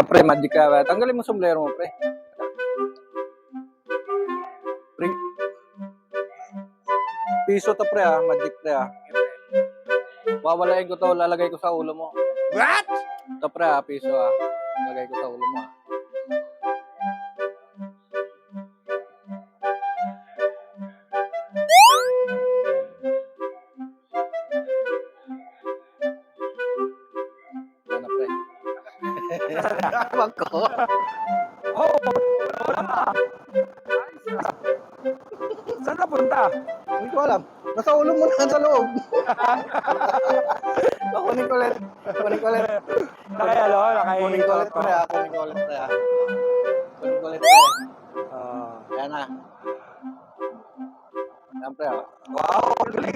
Pre, magic ka. Tanggalin mo sombrero mo, pre. Pre. Piso to, pre, magic, pre, Wawalain ko to, lalagay ko sa ulo mo. What? Ito, pre, piso, Lalagay ko sa ulo mo, Ano, pre? Wag ko. Oh, wala na. Saan napunta? Hindi ko alam. Nasa ulo mo na sa loob. Kunin ko ulit. Kunin ko ulit. Nakayalo, Kunin ko nakahinto ulit, ko. pre, Kunin ko ulit, pre, Kunin ko ulit, pre. Ayan na. Ayan, pre, Wow, galing